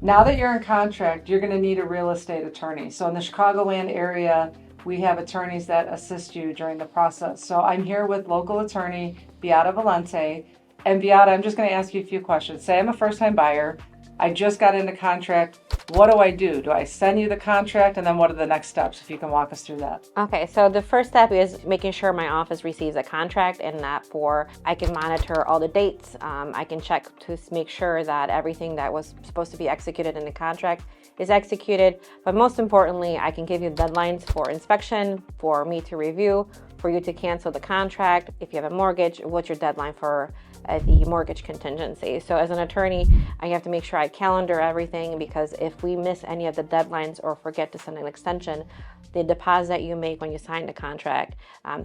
Now that you're in contract, you're going to need a real estate attorney. So in the Chicagoland area, we have attorneys that assist you during the process. So I'm here with local attorney Beata Valente. And Beata, I'm just going to ask you a few questions. Say I'm a first-time buyer. I just got into contract. What do I do? Do I send you the contract? And then what are the next steps? If you can walk us through that. Okay, so the first step is making sure my office receives a contract, and that I can monitor all the dates. I can check to make sure that everything that was supposed to be executed in the contract is executed. But most importantly, I can give you deadlines for inspection, for me to review, for you to cancel the contract. If you have a mortgage, what's your deadline for the mortgage contingency? So as an attorney, I have to make sure I calendar everything, because if we miss any of the deadlines or forget to send an extension, the deposit you make when you sign the contract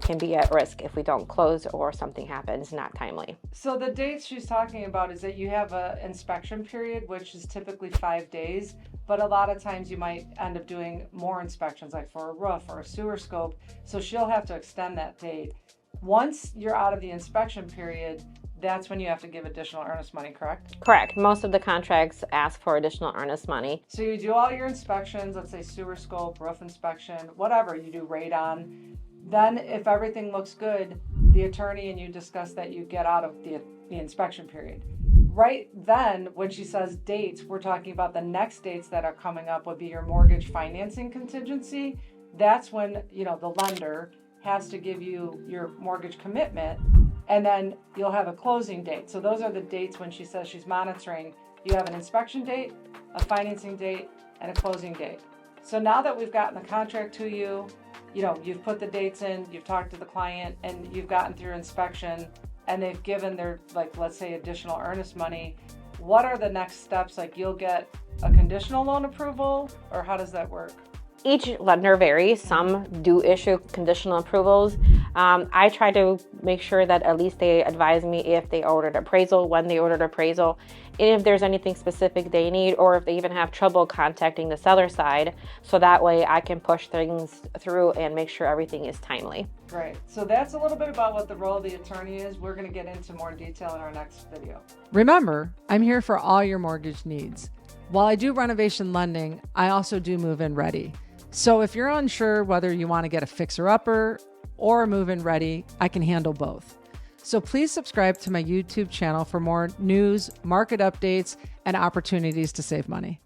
can be at risk if we don't close or something happens not timely. So the dates she's talking about is that you have an inspection period, which is typically 5 days, but a lot of times you might end up doing more inspections, like for a roof or a sewer scope. So she'll have to extend that date. Once you're out of the inspection period, that's when you have to give additional earnest money, correct? Correct. Most of the contracts ask for additional earnest money. So you do all your inspections, let's say sewer scope, roof inspection, whatever, you do radon. Then if everything looks good, the attorney and you discuss that you get out of the inspection period. Right then, when she says dates, we're talking about the next dates that are coming up would be your mortgage financing contingency. That's when, the lender has to give you your mortgage commitment, and then you'll have a closing date. So those are the dates when she says she's monitoring. You have an inspection date, a financing date, and a closing date. So now that we've gotten the contract to you, you've put the dates in, you've talked to the client, and you've gotten through inspection, and they've given their, let's say, additional earnest money. What are the next steps? You'll get a conditional loan approval, or how does that work? Each lender varies. Some do issue conditional approvals. I try to make sure that at least they advise me if they ordered appraisal, when they ordered appraisal, and if there's anything specific they need, or if they even have trouble contacting the seller side, so that way I can push things through and make sure everything is timely. Right. So that's a little bit about what the role of the attorney is. We're going to get into more detail in our next video. Remember, I'm here for all your mortgage needs. While I do renovation lending, I also do move-in ready. So if you're unsure whether you want to get a fixer-upper or a move-in ready, I can handle both. So please subscribe to my YouTube channel for more news, market updates, and opportunities to save money.